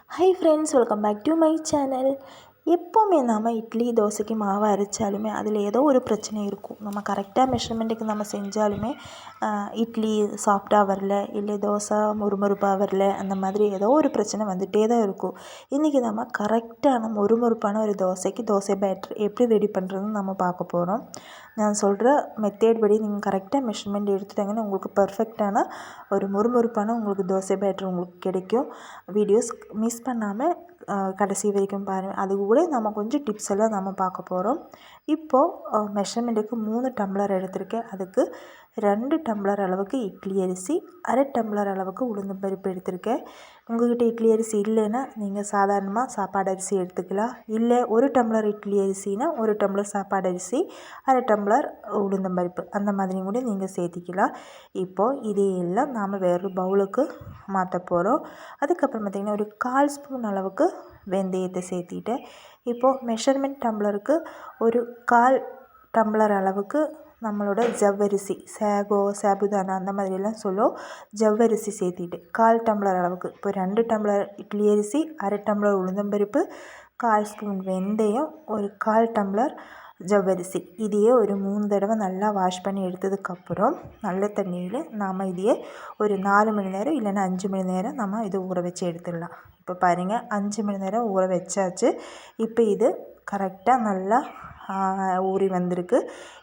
Hi friends, welcome back to my channel. எப்போவுமே நம்ம இட்லி தோசைக்கு மாவு அரைச்சாலுமே அதில் ஏதோ ஒரு பிரச்சனை இருக்கும். நம்ம கரெக்டாக மெஷர்மெண்ட்டுக்கு நம்ம செஞ்சாலுமே இட்லி சாஃப்டாக வரல, இல்லை தோசை மொறுமொறுப்பாக வரல, அந்த மாதிரி ஏதோ ஒரு பிரச்சனை வந்துகிட்டே தான் இருக்கும். இன்றைக்கி நம்ம கரெக்டான மொறுமொறுப்பான ஒரு தோசை பேட்டர் எப்படி ரெடி பண்ணுறதுன்னு நம்ம பார்க்க போகிறோம். நான் சொல்கிற மெத்தேட் படி நீங்கள் கரெக்டாக மெஷர்மெண்ட் எடுத்துட்டாங்கன்னா உங்களுக்கு பர்ஃபெக்டான ஒரு மொறுமொறுப்பான உங்களுக்கு தோசை பேட்டர் உங்களுக்கு கிடைக்கும். வீடியோஸ் மிஸ் பண்ணாமல் கடைசி வரைக்கும் பாருங்கள். அது கூட நம்ம கொஞ்சம் டிப்ஸ் எல்லாம் நம்ம பார்க்க போகிறோம். இப்போது மெஷர்மெண்ட்டுக்கு 3 டம்ளர் எடுத்திருக்கேன். அதுக்கு 2 டம்ளர் அளவுக்கு இட்லி அரிசி, அரை டம்ளர் அளவுக்கு உளுந்து பருப்பு எடுத்திருக்கேன். உங்கள்கிட்ட இட்லி அரிசி இல்லைன்னா நீங்கள் சாதாரணமாக சாப்பாடு அரிசி எடுத்துக்கலாம். இல்லை 1 டம்ளர் இட்லி அரிசினா 1 டம்ளர் சாப்பாடு அரிசி, அரை டம்ளர் உளுந்தம்பருப்பு அந்த மாதிரி கூட நீங்கள் சேர்த்திக்கலாம். இப்போது இதையெல்லாம் நாம் வேறு பவுலுக்கு மாற்ற போகிறோம். அதுக்கப்புறம் பார்த்திங்கன்னா ஒரு 1/4 ஸ்பூன் அளவுக்கு வெந்தயத்தை சேர்த்திட்டேன். இப்போது மெஷர்மெண்ட் டம்ளருக்கு ஒரு 1/4 டம்ளர் அளவுக்கு நம்மளோட ஜவ்வரிசி சாபுதானா அந்த மாதிரிலாம் சொல்லும் ஜவ்வரிசி சேர்த்திட்டு 1/4 டம்ளர் அளவுக்கு. இப்போ 2 டம்ளர் இட்லி அரிசி, அரை டம்ளர் உளுந்தம்பருப்பு, 1/4 ஸ்பூன் வெந்தயம், ஒரு 1/4 டம்ளர் ஜவ்வரிசி. இதையே ஒரு 3 தடவை நல்லா வாஷ் பண்ணி எடுத்ததுக்கப்புறம் நல்ல தண்ணியில் நாம் இதையே ஒரு 4 மணி நேரம் இல்லைன்னா 5 மணி நேரம் நம்ம இதை ஊற வச்சு எடுத்துடலாம். இப்போ பாருங்கள் 5 மணி நேரம் ஊற வச்சாச்சு. இப்போ இது கரெக்டாக நல்லா ஊறி வந்திருக்கு.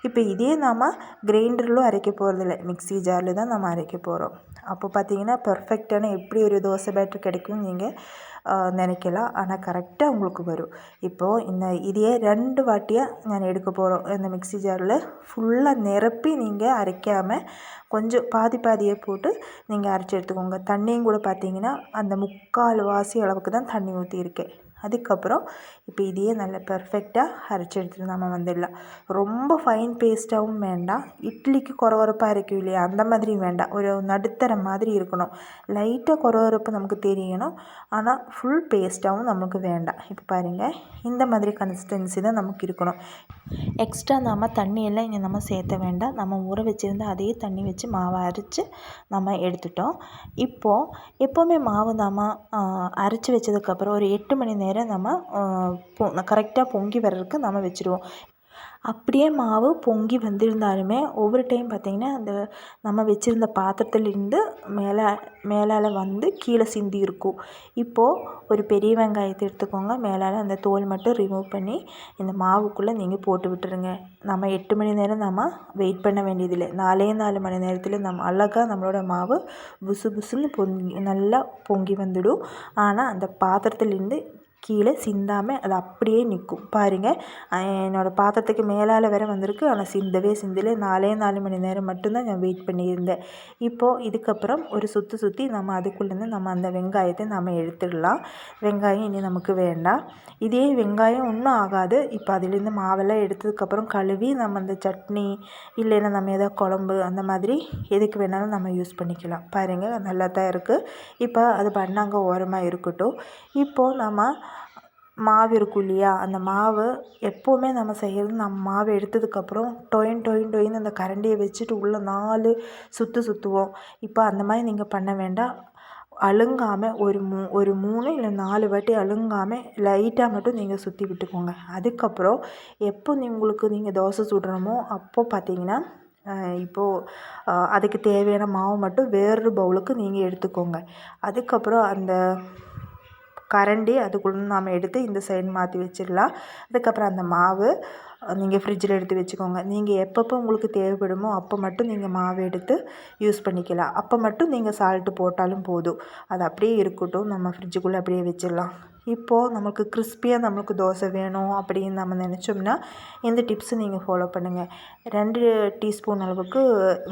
இப்போ இதே நாம் கிரைண்டரிலும் அரைக்க போகிறதில்ல, மிக்ஸி ஜாரில் தான் நம்ம அரைக்க போகிறோம். அப்போ பார்த்திங்கன்னா பர்ஃபெக்டான எப்படி ஒரு தோசை பேட்டர் கிடைக்கும்னு நீங்கள் நினைக்கலாம். ஆனால் கரெக்டாக உங்களுக்கு வரும். இப்போது இதையே 2 வாட்டியாக நான் எடுக்க போகிறோம். இந்த மிக்ஸி ஜாரில் ஃபுல்லாக நிரப்பி நீங்கள் அரைக்காமல் கொஞ்சம் பாதியை போட்டு நீங்கள் அரைச்சி எடுத்துக்கோங்க. தண்ணியும் கூட பார்த்திங்கன்னா அந்த 3/4 வாசி அளவுக்கு தான் தண்ணி ஊற்றியிருக்கேன். அதுக்கப்புறம் இப்போ இதையே நல்லா பர்ஃபெக்டாக அரைச்சி எடுத்துகிட்டு நம்ம வந்துடலாம். ரொம்ப ஃபைன் பேஸ்ட்டாகவும் வேண்டாம், இட்லிக்கு கொரகொரப்பாக அரைக்கும் இல்லையா அந்த மாதிரியும் வேண்டாம். ஒரு நடுத்தர மாதிரி இருக்கணும். லைட்டாக கொரகொரப்பு நமக்கு தெரியணும், ஆனால் ஃபுல் பேஸ்ட்டாகவும் நமக்கு வேண்டாம். இப்போ பாருங்கள் இந்த மாதிரி கன்சிஸ்டன்சி தான் நமக்கு இருக்கணும். எக்ஸ்ட்ரா நம்ம தண்ணியெல்லாம் இங்கே நம்ம சேர்த்த வேண்டாம். நம்ம ஊற வச்சுருந்த அதே தண்ணி வச்சு மாவை அரைச்சி நம்ம எடுத்துட்டோம். இப்போது எப்போவுமே மாவு நம்ம அரைச்சி வச்சதுக்கப்புறம் ஒரு 8 மணி நேரம் நம்ம கரெக்டாக பொங்கி வர்றதுக்கு நம்ம வச்சுருவோம். அப்படியே மாவு பொங்கி வந்திருந்தாலுமே ஒவ்வொரு டைம் பார்த்திங்கன்னா அந்த நம்ம வச்சுருந்த பாத்திரத்துலேருந்து மேலால் வந்து கீழே சிந்தி இருக்கும். இப்போது ஒரு பெரிய வெங்காயத்தை எடுத்துக்கோங்க. மேலால் அந்த தோல் மட்டும் ரிமூவ் பண்ணி இந்த மாவுக்குள்ளே நீங்கள் போட்டு விட்டுருங்க. நம்ம 8 மணி நேரம் நம்ம வெயிட் பண்ண வேண்டியதில்லை. 4 மணி நேரத்தில் நம்ம அழகாக நம்மளோட மாவு புசுன்னு நல்லா பொங்கி வந்துடும். ஆனால் அந்த பாத்திரத்துலேருந்து கீழே சிந்தாமல் அது அப்படியே நிற்கும். பாருங்கள் என்னோடய பாத்திரத்துக்கு மேலால் வேறு வந்திருக்கு, ஆனால் சிந்தலை. 4 மணி நேரம் மட்டும்தான் நான் வெயிட் பண்ணியிருந்தேன். இப்போது இதுக்கப்புறம் ஒரு சுற்றி நம்ம அதுக்குள்ளேருந்து நம்ம அந்த வெங்காயத்தை நம்ம எடுத்துடலாம். வெங்காயம் இனி நமக்கு வேண்டாம். இதே வெங்காயம் ஒன்றும் ஆகாது. இப்போ அதிலேருந்து மாவெல்லாம் எடுத்ததுக்கப்புறம் கழுவி நம்ம அந்த சட்னி இல்லைன்னா நம்ம ஏதாவது குழம்பு அந்த மாதிரி எதுக்கு வேணாலும் நம்ம யூஸ் பண்ணிக்கலாம். பாருங்கள் நல்லா தான் இருக்குது. இப்போ அது பண்ணாங்க ஓரமாக இருக்கட்டும். இப்போது நம்ம மாவு இருக்கும் இல்லையா, அந்த மாவு எப்போவுமே நம்ம செய்கிறது, நம்ம மாவு எடுத்ததுக்கப்புறம் டொயின்னு அந்த கரண்டியை வச்சுட்டு உள்ளே 4 சுற்றுவோம். இப்போ அந்த மாதிரி நீங்கள் பண்ண வேண்டாம். அழுங்காமல் ஒரு 3 இல்லை 4 வாட்டி அழுங்காமல் லைட்டாக மட்டும் நீங்கள் சுற்றி விட்டுக்கோங்க. அதுக்கப்புறம் எப்போ நீங்கள் தோசை சுடுறோமோ அப்போது பார்த்தீங்கன்னா இப்போது அதுக்கு தேவையான மாவு மட்டும் வேறொரு பவுலுக்கு நீங்கள் எடுத்துக்கோங்க. அதுக்கப்புறம் அந்த கரண்டி அதுக்குள்ளே நாம் எடுத்து இந்த சைடு மாற்றி வச்சிடலாம். அதுக்கப்புறம் அந்த மாவு நீங்கள் ஃப்ரிட்ஜில் எடுத்து வச்சுக்கோங்க. நீங்கள் எப்பப்போ உங்களுக்கு தேவைப்படுமோ அப்போ மட்டும் நீங்கள் மாவு எடுத்து யூஸ் பண்ணிக்கலாம். அப்போ மட்டும் நீங்கள் சால்ட்டு போட்டாலும் போதும். அது அப்படியே இருக்கட்டும், நம்ம ஃப்ரிட்ஜுக்குள்ளே அப்படியே வச்சிடலாம். இப்போது நமக்கு கிறிஸ்பியாக நமக்கு தோசை வேணும் அப்படின்னு நம்ம நினச்சோம்னா இந்த டிப்ஸை நீங்கள் ஃபாலோ பண்ணுங்கள். 2 டீஸ்பூன் அளவுக்கு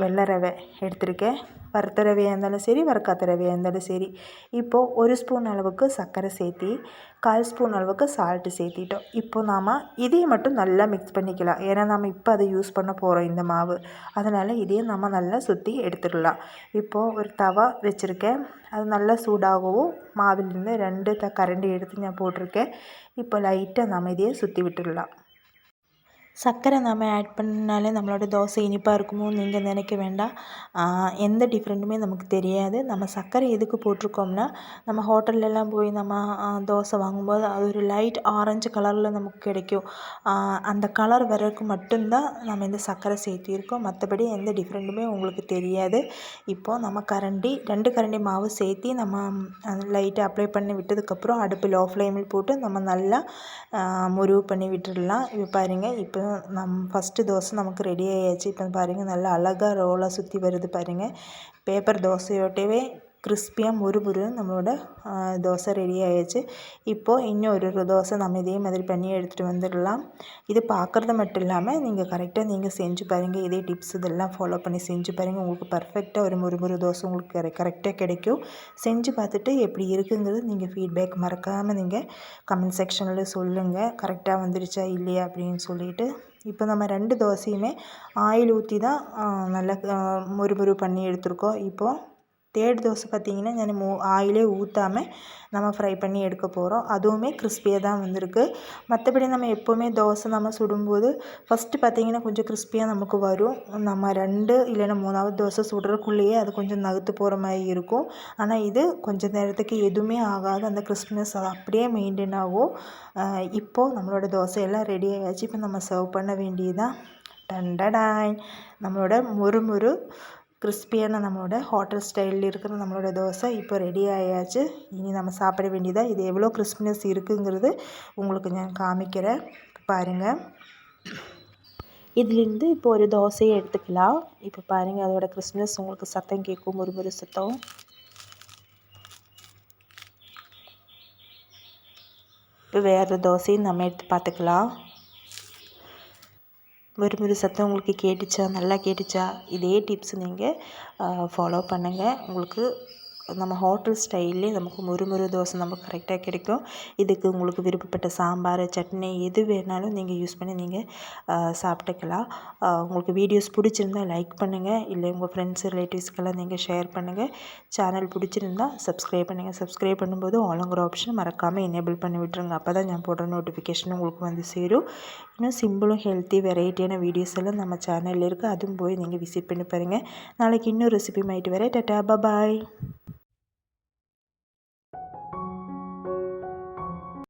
வெள்ளை ரவை எடுத்திருக்கேன். வறுத்த ரவையாக இருந்தாலும் சரி, வறுக்காத்த ரவையாக இருந்தாலும் சரி. இப்போது 1 ஸ்பூன் அளவுக்கு சர்க்கரை சேர்த்தி 1/4 ஸ்பூன் அளவுக்கு சால்ட்டு சேர்த்திட்டோம். இப்போ நாம் இதையும் மட்டும் நல்லா மிக்ஸ் பண்ணிக்கலாம். ஏன்னா நம்ம இப்போ அதை யூஸ் பண்ண போகிறோம் இந்த மாவு. அதனால் இதையும் நம்ம நல்லா சுற்றி எடுத்துடலாம். இப்போது ஒரு தவா வச்சுருக்கேன். அது நல்லா சூடாகவும் மாவிலேருந்து 2 கரண்டி எடுத்து நான் போட்டிருக்கேன். இப்போ லைட்டாக நம்ம இதையே சுற்றி விட்டுடலாம். சர்க்கரை நம்ம ஆட் பண்ணாலே நம்மளோட தோசை இனிப்பாக இருக்குமோ நீங்கள் நினைக்க வேண்டாம். எந்த டிஃப்ரெண்ட்டுமே நமக்கு தெரியாது. நம்ம சர்க்கரை எதுக்கு போட்டிருக்கோம்னா, நம்ம ஹோட்டல்லலாம் போய் நம்ம தோசை வாங்கும்போது அது ஒரு லைட் ஆரஞ்சு கலரில் நமக்கு கிடைக்கும். அந்த கலர் வர்றதுக்கு மட்டும்தான் நம்ம இந்த சர்க்கரை சேர்த்திருக்கோம். மற்றபடி எந்த டிஃப்ரெண்ட்டுமே உங்களுக்கு தெரியாது. இப்போது நம்ம 2 கரண்டி மாவு சேர்த்தி நம்ம லைட்டாக அப்ளை பண்ணி விட்டதுக்கப்புறம் அடுப்பு லோ ஃப்ளேமில் போட்டு நம்ம நல்லா முருவு பண்ணி விட்டுடலாம். இப்போ பாருங்கள், இப்போ ஃபஸ்ட்டு தோசை நமக்கு ரெடி ஆயாச்சு. இப்போ பாருங்கள், நல்லா அழகாக ரோலாக சுற்றி வருது பாருங்கள். பேப்பர் தோசையோட்டவே கிறிஸ்பியாக முறுமுறுன்னு நம்மளோட தோசை ரெடி ஆயாச்சு. இப்போது இன்னும் ஒரு தோசை நம்ம இதே மாதிரி பண்ணி எடுத்துகிட்டு வந்துடலாம். இது பார்க்குறது மட்டும் இல்லாமல் நீங்கள் கரெக்டாக செஞ்சு பாருங்கள். இதே டிப்ஸ் இதெல்லாம் ஃபாலோ பண்ணி செஞ்சு பாருங்கள். உங்களுக்கு பர்ஃபெக்டாக ஒரு முறுமுறு தோசை உங்களுக்கு கரெக்டாக கிடைக்கும். செஞ்சு பார்த்துட்டு எப்படி இருக்குங்கிறது நீங்கள் ஃபீட்பேக் மறக்காமல் நீங்கள் கமெண்ட் செக்ஷனில் சொல்லுங்கள். கரெக்டாக வந்துருச்சா இல்லையா அப்படின்னு சொல்லிட்டு. இப்போ நம்ம 2 தோசையுமே ஆயில் ஊற்றி தான் நல்லா முறுமுறு பண்ணி எடுத்துருக்கோம். இப்போது 3rd தோசை பார்த்திங்கன்னா நான் ஆயிலே ஊற்றாமல் நம்ம ஃப்ரை பண்ணி எடுக்க போகிறோம். அதுவுமே கிறிஸ்பியாக தான் வந்திருக்கு. மற்றபடி நம்ம எப்போவுமே தோசை நம்ம சுடும்போது ஃபஸ்ட்டு பார்த்திங்கன்னா கொஞ்சம் கிறிஸ்பியாக நமக்கு வரும். நம்ம 2 இல்லைன்னா 3வது தோசை சுடுறதுக்குள்ளேயே அது கொஞ்சம் நகுத்து போகிற மாதிரி இருக்கும். ஆனால் இது கொஞ்சம் நேரத்துக்கு எதுவுமே ஆகாது. அந்த கிறிஸ்பினஸ் அது அப்படியே மெயின்டைன் ஆகும். இப்போது நம்மளோட தோசையெல்லாம் ரெடி ஆகிடுச்சு. இப்போ நம்ம சர்வ் பண்ண வேண்டியதுதான். டண்டடாய், நம்மளோட முறுமுறு கிறிஸ்பியான நம்மளோட ஹோட்டல் ஸ்டைலில் இருக்கிற நம்மளோட தோசை இப்போ ரெடி ஆயாச்சு. இனி நம்ம சாப்பிட வேண்டியதாக. இது எவ்வளோ கிறிஸ்பினஸ் இருக்குங்கிறது உங்களுக்கு நான் காமிக்கிறேன், பாருங்கள். இதுலேருந்து இப்போ ஒரு தோசையை எடுத்துக்கலாம். இப்போ பாருங்கள், அதோட கிறிஸ்பினஸ் உங்களுக்கு சத்தம் கேட்கும், முறுமுறு சத்தம். இப்போ வேறு தோசையும் நம்ம எடுத்து பார்த்துக்கலாம். முறுமுறு சத்தம் உங்களுக்கு கேட்டுச்சா? நல்லா கேட்டுச்சா? இதே டிப்ஸ் நீங்கள் ஃபாலோ பண்ணுங்கள். உங்களுக்கு நம்ம ஹோட்டல் ஸ்டைல்லே நமக்கு முறுமுறு தோசை நமக்கு கரெக்டாக கிடைக்கும். இதுக்கு உங்களுக்கு விருப்பப்பட்ட சாம்பார், சட்னி எது வேணாலும் நீங்கள் யூஸ் பண்ணி நீங்கள் சாப்பிட்டுக்கலாம். உங்களுக்கு வீடியோஸ் பிடிச்சிருந்தா லைக் பண்ணுங்கள். இல்லை உங்கள் ஃப்ரெண்ட்ஸ் ரிலேட்டிவ்ஸ்க்கெல்லாம் நீங்கள் ஷேர் பண்ணுங்கள். சேனல் பிடிச்சிருந்தா சப்ஸ்கிரைப் பண்ணுங்கள். சப்ஸ்கிரைப் பண்ணும்போது ஆளுங்கிற ஆப்ஷன் மறக்காமல் எனேபிள் பண்ணி விட்டுருங்க. அப்போ தான் நான் போடுற நோட்டிஃபிகேஷன் உங்களுக்கு வந்து சேரும். இன்னும் சிம்பிளும் ஹெல்த்தி வெரைட்டியான வீடியோஸ் எல்லாம் நம்ம சேனலில் இருக்குது. அதுவும் போய் நீங்கள் விசிட் பண்ணி பாருங்கள். நாளைக்கு இன்னும் ரெசிபி மாயிட்டு வரேன். டாடா, பாய்.